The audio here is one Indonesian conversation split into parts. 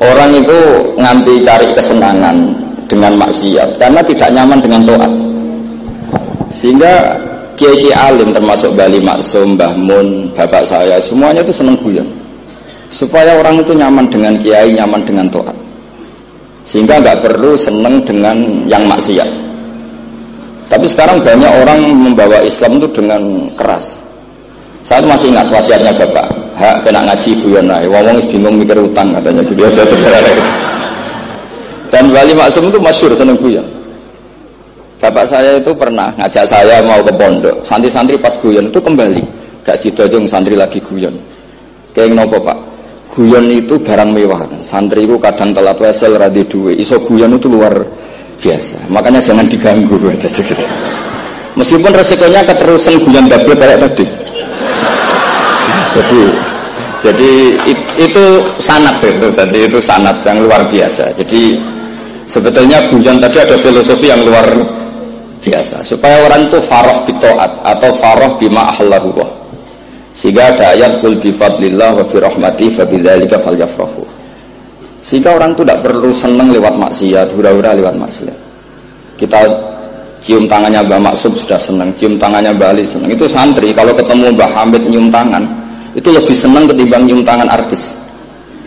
Orang itu nganti cari kesenangan dengan maksiat karena tidak nyaman dengan taat. Sehingga kiai alim termasuk Bali Maksum, Mbah Mun, bapak saya semuanya itu seneng guyon. Supaya orang itu nyaman dengan kiai, nyaman dengan taat. Sehingga nggak perlu seneng dengan yang maksiat. Tapi sekarang banyak orang membawa Islam itu dengan keras. Saya masih ingat wasiatnya bapak, hak kena ngaji guyon ae, wong bingung mikir utang katanya gitu. Dan Wali Maksum itu masyhur seneng guyon. Bapak saya itu pernah ngajak saya mau ke pondok, santri-santri pas guyon itu kembali, gak sida jeng santri lagi guyon. Kayak nopo Pak? Guyon itu barang mewah. Santri itu kadang telat wesel ra duwe, iso guyon itu luar biasa. Makanya jangan diganggu gitu. Meskipun resikonya keterusan guyon bablas kayak tadi. Jadi itu sanad itu, jadi itu sanad yang luar biasa. Jadi sebetulnya guyon tadi ada filosofi yang luar biasa supaya orang itu farah bitaat atau farah bima ahallahu. Sehingga ada ayat qul bi fadlillah wa bi rahmatihi fa bidzalika falyafrahu. Sehingga orang itu tidak perlu senang lewat maksiat, hura-hura lewat maksiat. Kita cium tangannya Mbah Maksum sudah senang, cium tangannya Mbah Ali senang. Itu santri kalau ketemu Mbah Hamid nyium tangan itu lebih senang ketimbang nyium tangan artis.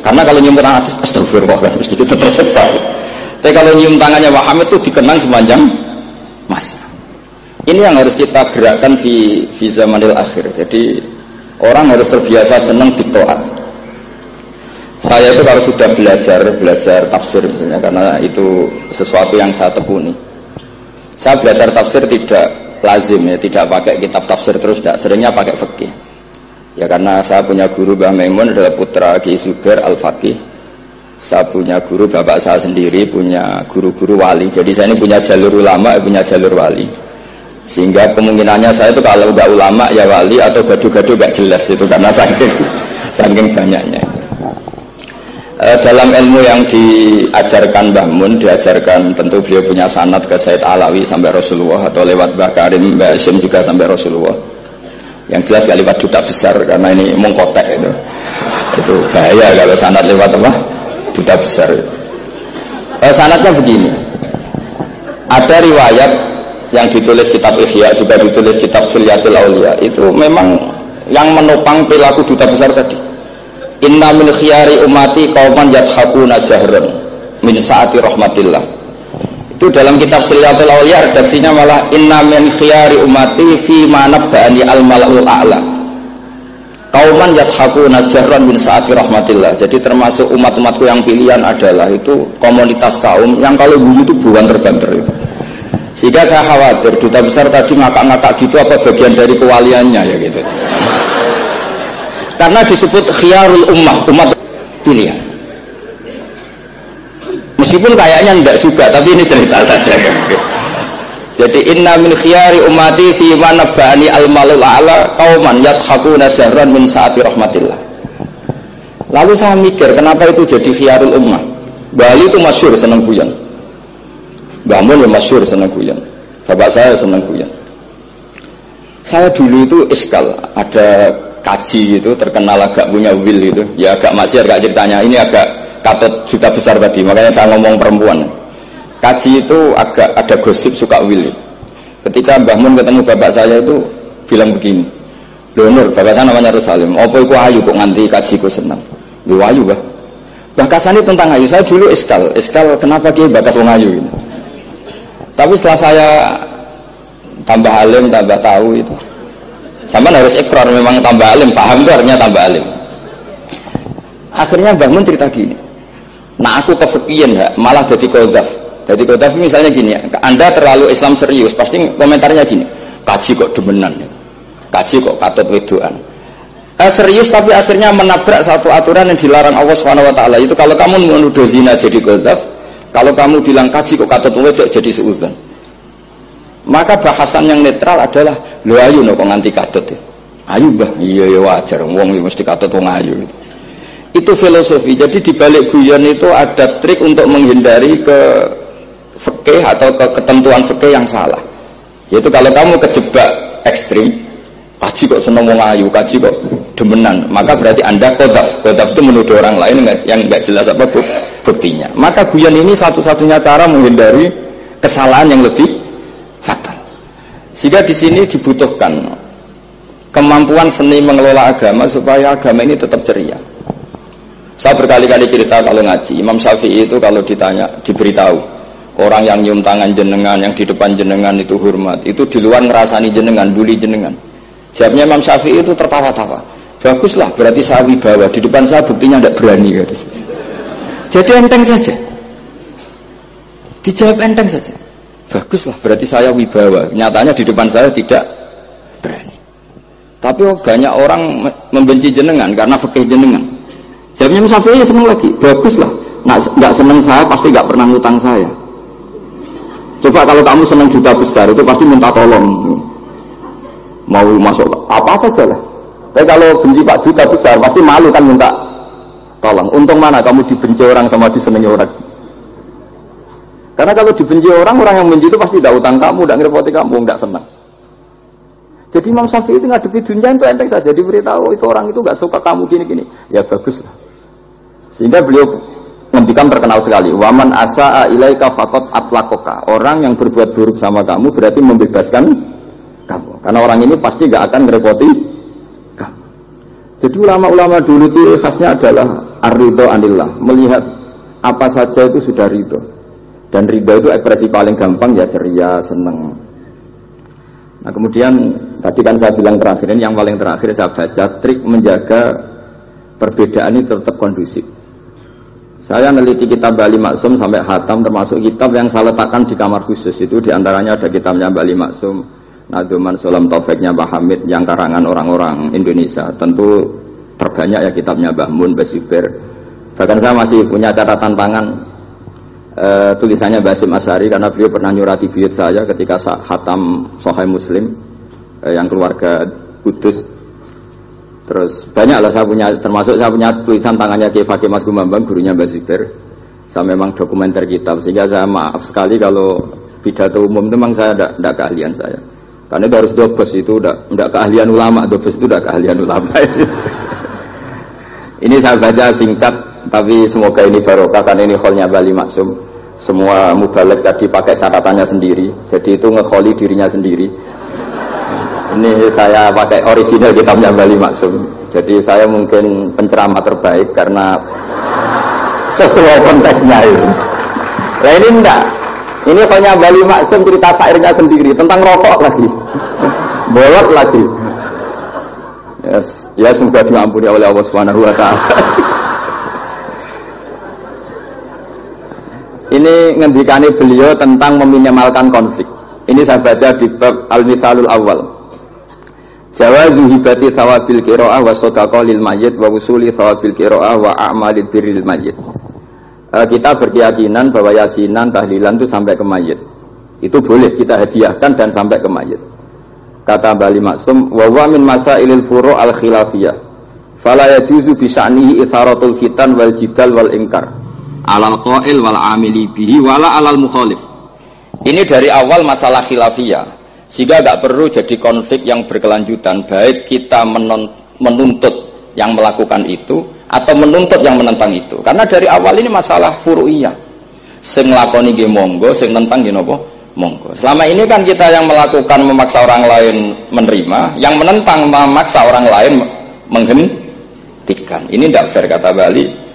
Karena kalau nyium tangan artis, astagfirullah, mesti itu tersesat. Tapi kalau nyium tangannya Mbah Hamid itu dikenang sepanjang masa. Ini yang harus kita gerakkan di zamanil akhir. Jadi orang harus terbiasa senang bitaat. Saya itu kalau sudah belajar tafsir misalnya, karena itu sesuatu yang saya tekuni. Saya belajar tafsir tidak lazim ya, tidak pakai kitab tafsir terus, tidak, seringnya pakai fikih. Ya karena saya punya guru Mbah Maimun adalah putra Ki Zubair Al-Faqih. Saya punya guru bapak saya sendiri, punya guru-guru wali. Jadi saya ini punya jalur ulama, punya jalur wali. Sehingga kemungkinannya saya itu kalau nggak ulama ya wali atau gaduh-gaduh nggak jelas itu karena saking banyaknya itu. Dalam ilmu yang diajarkan Mbah Mun, diajarkan tentu beliau punya sanad ke Said Alawi sampai Rasulullah atau lewat Mbah Karim, Mbah Hashim juga sampai Rasulullah. Yang jelas gak lewat duta besar karena ini mengkotek itu bahaya kalau sanad lewat apa duta besar. Sanadnya begini, ada riwayat yang ditulis kitab Ihya juga ditulis kitab Hilyatul Auliya itu memang yang menopang perilaku duta besar tadi. Inna min khiyari umati qauman yadhakuna jahran min saati rahmatillah. Itu dalam kitab Hilyatul Auliya redaksinya malah inna min khiyari umati fi ma nabbani al malaul a'la. Qauman yadhakuna jahran min saati rahmatillah. Jadi termasuk umat-umatku yang pilihan adalah itu komunitas kaum yang kalau bunyi itu buan terbanter itu. Sehingga saya khawatir duta besar tadi ngakak-ngakak gitu apa bagian dari kewaliannya ya gitu. Karena disebut khiyarul ummah, umat pilihan. Meskipun kayaknya enggak juga, tapi ini cerita saja kan. Jadi inna min khiyari ummati fi ma nabbani al malul a'la qauman yadhakuna jahran min saati rahmatillah. Lalu saya mikir kenapa itu jadi khiyarul ummah. Bali itu masyhur seneng guyon. Mbah Mun masyhur seneng guyon. Bapak saya seneng guyon. Saya dulu itu iskal, ada kaji itu terkenal agak punya will itu. Ya agak maksiat agak ceritanya. Ini agak katut juta besar tadi, makanya saya ngomong perempuan. Kaji itu agak ada gosip suka will. Ketika Mbah Mun ketemu bapak saya itu bilang begini, "Lho Nur, bapak saya namanya Rusalim. Apa iku ayu kok nganti kajiku seneng?" "Lho ayu, Mbah." Bahasane tentang ayu, saya dulu iskal kenapa ki bakas wong ayu ini. Tapi setelah saya tambah alim, tambah tahu itu. Sama harus ikrar memang tambah alim, paham itu artinya tambah alim. Akhirnya Mbah Mun cerita gini, nah aku kefikiran ya, malah jadi qadzaf. Jadi qadzaf misalnya gini, Anda terlalu Islam serius, pasti komentarnya gini, kaji kok demenan, kaji kok katut wedoan. Serius tapi akhirnya menabrak satu aturan yang dilarang Allah SWT. Itu kalau kamu menuduh zina jadi qadzaf, kalau kamu bilang kaji kok katut wedok jadi suudzon. Maka bahasan yang netral adalah lho ayu no kok nganti katut ya. Ayu Mbah, iya ya wajar wong mesti katut wong ayu gitu. Itu filosofi. Jadi di balik guyon itu ada trik untuk menghindari ke fikih atau ke ketentuan fikih yang salah. Yaitu kalau kamu kejebak ekstrim, kaji kok seneng wong ayu, kaji kok demenan, maka berarti Anda qadzaf. Qadzaf itu menuduh orang lain yang enggak jelas apa buktinya. Maka guyon ini satu-satunya cara menghindari kesalahan yang lebih fatal. Sehingga di sini dibutuhkan kemampuan seni mengelola agama supaya agama ini tetap ceria. Saya berkali-kali cerita kalau ngaji, Imam Syafi'i itu kalau ditanya, diberitahu orang yang nyium tangan jenengan, yang di depan jenengan itu hormat, itu di luar ngerasani jenengan, bully jenengan. Jawabnya Imam Syafi'i itu tertawa-tawa. Baguslah, berarti saya wibawa, di depan saya buktinya tidak berani. Gitu. Jadi enteng saja. Dijawab enteng saja. Baguslah, berarti saya wibawa. Nyatanya di depan saya tidak berani. Tapi banyak orang membenci jenengan karena fikih jenengan. Jawabnya Imam Syafi'i senang lagi. Baguslah, nggak senang saya pasti nggak pernah ngutang saya. Coba kalau kamu senang juta besar itu pasti minta tolong. Mau masuk apa saja lah. Tapi kalau benci Pak Duta besar pasti malu kan minta tolong. Untung mana kamu dibenci orang sama disenangi orang. Karena kalau dibenci orang yang benci itu pasti tidak utang kamu, tidak ngerepoti kamu, tidak senang. Jadi Imam Syafi'i itu ngadepi dunia itu enteng saja, diberitahu itu orang itu nggak suka kamu gini-gini. Ya baguslah. Sehingga beliau ngendikan terkenal sekali. Waman asa'a ilaika faqad atlaqaka. Orang yang berbuat buruk sama kamu berarti membebaskan kamu. Karena orang ini pasti nggak akan ngerepoti kamu. Jadi ulama-ulama dulu itu khasnya adalah ar-ridho anillah, melihat apa saja itu sudah ridho. Dan ridho itu ekspresi paling gampang ya ceria, seneng. Nah kemudian tadi kan saya bilang terakhir ini yang paling terakhir saya baca trik menjaga perbedaan ini tetap kondusif. Saya meneliti kitab Bali Maksum sampai khatam, termasuk kitab yang saya letakkan di kamar khusus itu diantaranya ada kitabnya Bali Maksum, Naduman Sulam Taufiknya Mbah Hamid yang karangan orang-orang Indonesia. Tentu terbanyak ya kitabnya Mbah Mun, Basibir. Bahkan saya masih punya catatan tangan tulisannya Basim Asyari karena beliau pernah nyurati buyut saya ketika khatam Sahih Muslim yang keluarga Kudus. Terus banyaklah saya punya, termasuk saya punya tulisan tangannya Kiai Fakih Mas Gumambang, gurunya Mbak Zubair. Saya memang dokumenter kitab, sehingga saya maaf sekali kalau pidato umum itu memang saya tidak keahlian saya. Karena itu harus dobes, itu tidak keahlian ulama, dobes itu tidak keahlian ulama. Ini saya baca singkat, tapi semoga ini barokah karena ini kholnya Bali Maksum. Semua mubalek tadi pakai catatannya sendiri, jadi itu ngekholi dirinya sendiri. Ini saya pakai orisinal kitabnya Bali Maksum. Jadi saya mungkin penceramah terbaik karena sesuai konteksnya itu. Nah ini enggak. Ini hanya Bali Maksum cerita syairnya sendiri tentang rokok lagi. Bolot lagi. Ya semoga diampuni oleh Allah Subhanahu wa taala. Ini ngendikane beliau tentang meminimalkan konflik. Ini saya baca di bab Al-Mithalul Awal. Jawazu hibati thawabil qiraah wa shadaqah lil mayyit wa usuli thawabil qiraah wa a'malid birril mayyit. Kita berkeyakinan bahwa yasinan, tahlilan itu sampai ke mayit. Itu boleh kita hadiahkan dan sampai ke mayit. Kata Bali Maksum, wa huwa min masailil furu' al khilafiyah. Fala yajuzu bi sya'nihi itharatul fitan wal jidal wal inkar. Alal qail wal amili bihi wala alal mukhalif. Ini dari awal masalah khilafiyah. Sehingga tidak perlu jadi konflik yang berkelanjutan, baik kita menuntut yang melakukan itu atau menuntut yang menentang itu. Karena dari awal ini masalah furu'iyah. Sing nglakoni nggih monggo, sing nentang nggih napa? Monggo. Selama ini kan kita yang melakukan memaksa orang lain menerima, yang menentang memaksa orang lain menghentikan. Ini tidak fair kata Bali.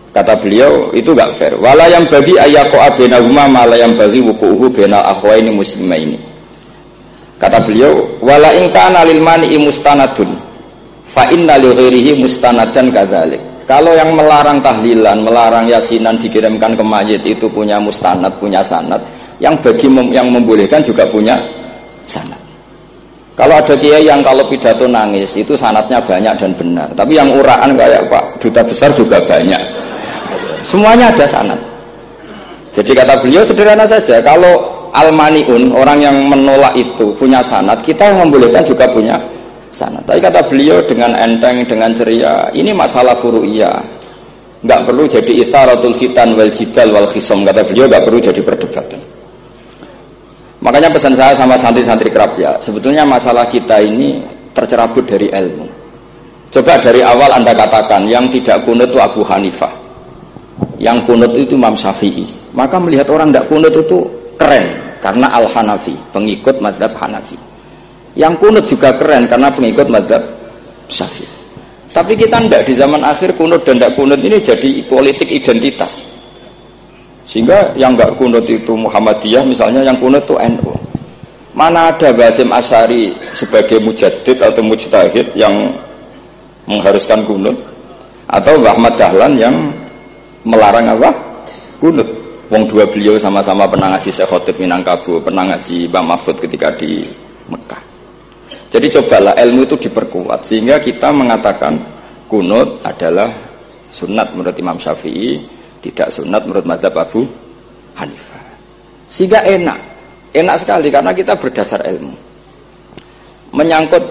Kata beliau itu enggak fair. Wala yang bagi ayaqa bainahuma ma la yang bagi wuquhu bainal akhwaini muslimaini. Kata beliau, wala in kana lil mani'i mustanadun fa inna li ghairihi mustanadan kadzalik. Kalau yang melarang tahlilan, melarang yasinan dikirimkan ke mayit itu punya mustanad, punya sanad. Yang bagi yang membolehkan juga punya sanad. Kalau ada kiai yang kalau pidato nangis itu sanadnya banyak dan benar. Tapi yang uraan kayak Pak Duta Besar juga banyak. Semuanya ada sanad. Jadi kata beliau sederhana saja, kalau al-mani'un, orang yang menolak itu punya sanad, kita yang membolehkan juga punya sanad. Tapi kata beliau dengan enteng, dengan ceria, ini masalah furu'iyah. Enggak perlu jadi itsaratul fitan wal jidal wal khisam. Kata beliau enggak perlu jadi perdebatan. Makanya pesan saya sama santri-santri kerap ya, sebetulnya masalah kita ini tercerabut dari ilmu. Coba dari awal Anda katakan yang tidak kunut itu Abu Hanifah, yang kunut itu Imam Syafi'i. Maka melihat orang tidak kunut itu keren karena Al-Hanafi, pengikut mazhab Hanafi. Yang kunut juga keren karena pengikut mazhab Syafi'i. Tapi kita tidak, di zaman akhir kunut dan tidak kunut ini jadi politik identitas. Sehingga yang nggak kunut itu Muhammadiyah misalnya, yang kunut itu NU. Mana ada Basim Asy'ari sebagai mujaddid atau mujtahid yang mengharuskan kunut, atau Ahmad Dahlan yang melarang apa? Kunut. Wong dua beliau sama-sama pernah ngaji Syekh Khotib Minangkabau, pernah ngaji Imam Mahfud ketika di Mekah. Jadi cobalah ilmu itu diperkuat sehingga kita mengatakan kunut adalah sunat menurut Imam Syafi'i, tidak sunat menurut mazhab Abu Hanifah. Sehingga enak sekali karena kita berdasar ilmu. Menyangkut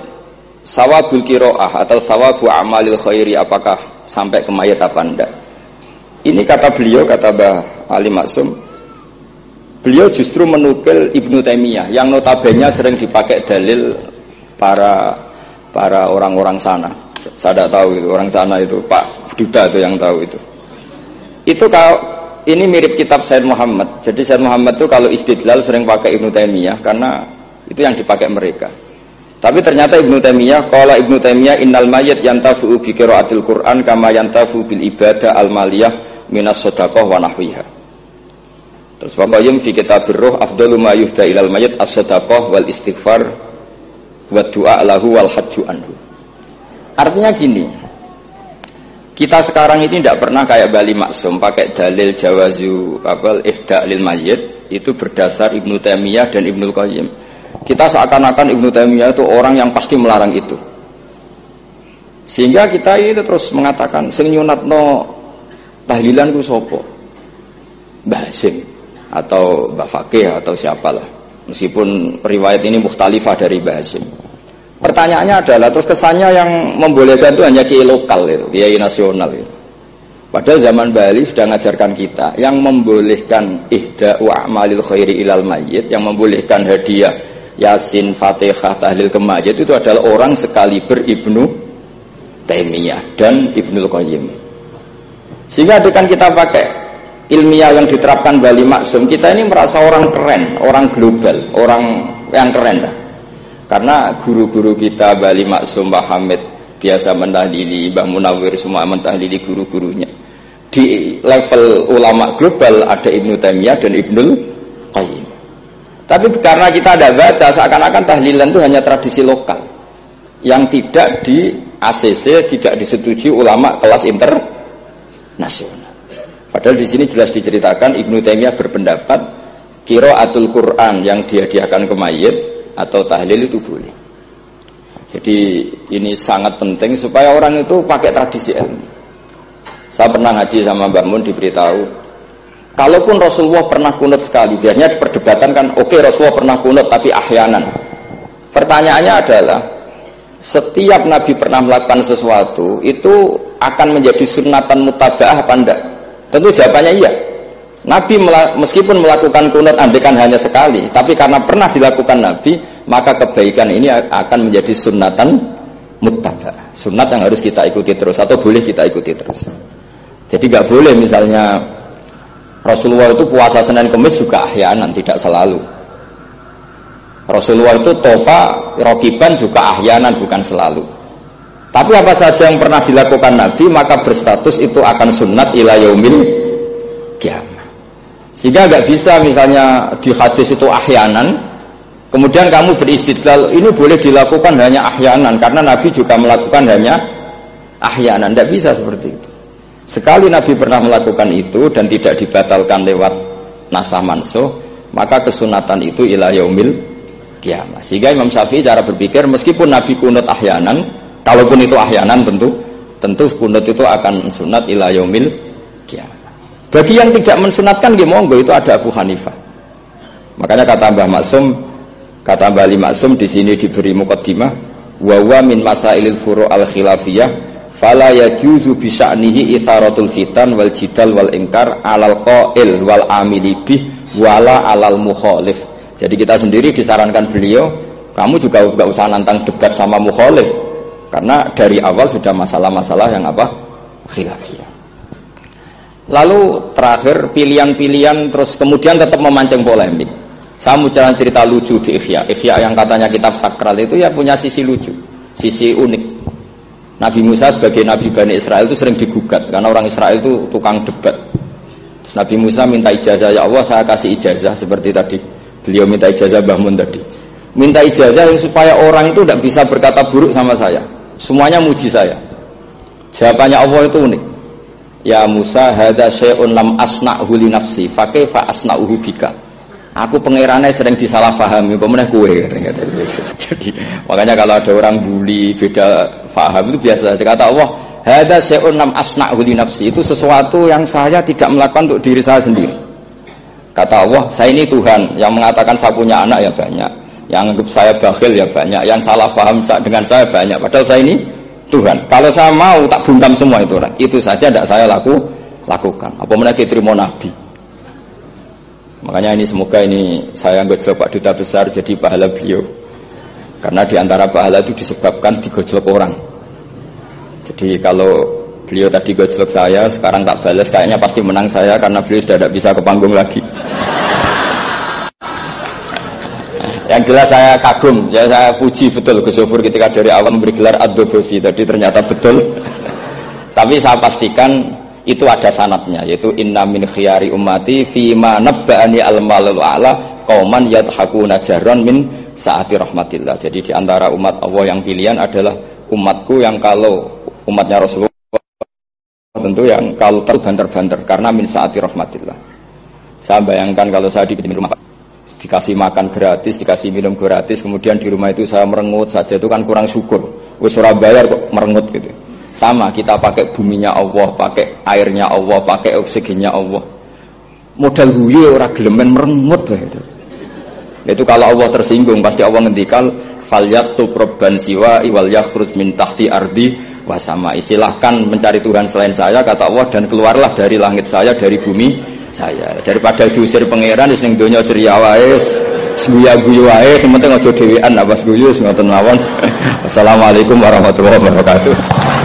sawabul qiraah atau sawabu amalil khairi, apakah sampai ke mayat apa enggak? Ini kata beliau, kata Mbah Ali Maksum, beliau justru menukil Ibnu Taimiyah yang notabene sering dipakai dalil para orang-orang sana. Saya tidak tahu itu orang sana itu, Pak Duda itu yang tahu itu. Itu kalau ini mirip kitab Sayyid Muhammad. Jadi Sayyid Muhammad itu kalau istidlal sering pakai Ibnu Taimiyah karena itu yang dipakai mereka. Tapi ternyata Ibnu Taimiyah, qala Ibnu Taimiyah innal mayyit yantafu bi qiraatil Qur'an kama yantafu bil ibadah al maliyah minas shadaqah wa nahwiha. Terus Bapak fi kitabir ruh afdalu ma yuhda ilal mayyit as-shadaqah wal istighfar wa du'a lahu wal hajju anhu. Artinya gini, kita sekarang ini tidak pernah kayak Bali Maksum pakai dalil jawazu ihda lil mayyit itu berdasar Ibnu Taimiyah dan Ibnu Qayyim. Kita seakan-akan Ibnu Taimiyah itu orang yang pasti melarang itu. Sehingga kita itu terus mengatakan sing nyunatno tahlilan ku sapa? Mbah Hasim atau Mbah Fakih atau siapalah. Meskipun riwayat ini mukhtalifah dari Mbah Hasim. Pertanyaannya adalah terus kesannya yang membolehkan itu hanya kiai lokal itu, kiai nasional itu. Padahal zaman Bali sudah mengajarkan kita yang membolehkan ihda'u a'malil khairi ilal mayyit, yang membolehkan hadiah Yasin, Fatihah, tahlil ke mayyit itu adalah orang sekaliber Ibnu Taimiyah dan Ibnu Qayyim. Sehingga dengan kita pakai ilmiah yang diterapkan Bali Maksum, kita ini merasa orang keren, orang global, orang yang keren lah. Karena guru-guru kita Bali Maksum, Mbah Hamid biasa mentahlili, Mbah Munawir semua mentahlili guru-gurunya. Di level ulama global ada Ibnu Taimiyah dan Ibnu Qayyim. Tapi karena kita tidak baca, seakan-akan tahlilan itu hanya tradisi lokal yang tidak di ACC, tidak disetujui ulama kelas internasional. Padahal di sini jelas diceritakan Ibnu Taimiyah berpendapat qiraatul Quran yang dihadiahkan ke mayit atau tahlil itu boleh. Jadi ini sangat penting supaya orang itu pakai tradisi ilmu. Saya pernah ngaji sama Mbak Mun, diberitahu kalaupun Rasulullah pernah kunut sekali, biasanya perdebatan kan, oke, Rasulullah pernah kunut tapi ahyanan. Pertanyaannya adalah setiap Nabi pernah melakukan sesuatu itu akan menjadi sunnatan mutaba'ah apa enggak? Tentu jawabannya iya. Nabi meskipun melakukan kunut andekan hanya sekali, tapi karena pernah dilakukan Nabi, maka kebaikan ini akan menjadi sunnatan muttaba, sunat yang harus kita ikuti terus atau boleh kita ikuti terus. Jadi nggak boleh misalnya Rasulullah itu puasa Senin Kemis juga ahyanan, tidak selalu. Rasulullah itu tofa rokiban juga ahyanan, bukan selalu. Tapi apa saja yang pernah dilakukan Nabi maka berstatus itu akan sunat ila yaumil qiyamah. Sehingga nggak bisa misalnya di hadis itu ahyanan, kemudian kamu beristidlal ini boleh dilakukan hanya ahyanan karena Nabi juga melakukan hanya ahyanan. Tidak bisa seperti itu. Sekali Nabi pernah melakukan itu dan tidak dibatalkan lewat nasah mansuh, maka kesunatan itu ila yaumil qiyamah. Sehingga Imam Syafi'i cara berpikir meskipun Nabi kunut ahyanan, kalaupun itu ahyanan tentu kunut itu akan sunat ila yaumil qiyamah. Bagi yang tidak mensunatkan monggo, itu ada Abu Hanifah. Makanya kata Mbah Maksum, kata Mbah Ali Maksum di sini diberi muqaddimah, wa wa min masailil furu' al khilafiyah fala yajuzu bi sya'nihi itharatul fitan wal jidal wal inkar alal qail wal amili bih wala alal mukhalif Jadi kita sendiri disarankan beliau, kamu juga nggak usah nantang debat sama mukhalif, karena dari awal sudah masalah-masalah yang apa? Khilafiyah. Lalu terakhir pilihan-pilihan terus kemudian tetap memancing polemik. Saya mau jalan cerita lucu di Ihya. Ihya yang katanya kitab sakral itu ya punya sisi lucu, sisi unik. Nabi Musa sebagai Nabi Bani Israel itu sering digugat karena orang Israel itu tukang debat. Terus Nabi Musa minta ijazah, ya Allah saya kasih ijazah seperti tadi. Beliau minta ijazah Mbah Mun tadi. Minta ijazah supaya orang itu tidak bisa berkata buruk sama saya. Semuanya muji saya. Jawabannya Allah itu unik. Ya Musa, hadza syai'un lam asna'hu li nafsi, fa kaifa asna'uhu bika. Aku pangerane sering disalahpahami, apa meneh kowe katanya. Jadi, makanya kalau ada orang bully beda paham itu biasa. Kata Allah, hadza syai'un lam asna'hu li nafsi, itu sesuatu yang saya tidak melakukan untuk diri saya sendiri. Kata Allah, saya ini Tuhan, yang mengatakan saya punya anak ya banyak, yang anggap saya bakhil ya banyak, yang salah paham dengan saya banyak, padahal saya ini Tuhan. Kalau saya mau tak bungkam semua itu orang. Itu saja tidak saya lakukan. Apa menaiki terima Nabi. Makanya ini semoga ini saya anggap Pak Duta Besar jadi pahala beliau. Karena diantara pahala itu disebabkan digojlok orang. Jadi kalau beliau tadi gojlok saya, sekarang tak balas, kayaknya pasti menang saya karena beliau sudah tidak bisa ke panggung lagi. Yang jelas saya kagum, ya saya puji betul Gus Zofur ketika dari awal memberi gelar Ad-Dobosi tadi ternyata betul. Tapi saya pastikan itu ada sanadnya, yaitu inna min khiyari ummati fima nabba'ani al-malul a'la qauman yadhakuna jarran min saati rahmatillah. Jadi di antara umat Allah yang pilihan adalah umatku yang kalau umatnya Rasulullah tentu yang kalau terbanter-banter karena min saati rahmatillah. Saya bayangkan kalau saya di rumah dikasih makan gratis, dikasih minum gratis, kemudian di rumah itu saya merengut saja, itu kan kurang syukur. Wis ora bayar kok merengut gitu. Sama kita pakai buminya Allah, pakai airnya Allah, pakai oksigennya Allah. Modal guyu ora gelemen merengut gitu. Itu kalau Allah tersinggung pasti Allah ngendikan falyatu robban siwa iwal yakhruj min tahti ardi wasama. Silahkan mencari Tuhan selain saya kata Allah dan keluarlah dari langit saya, dari bumi saya, daripada diusir pangeran wis ning donya ceria wae, guyu wae, sing penting aja dhewean apa guyu ngoten mawon. Assalamualaikum warahmatullahi wabarakatuh.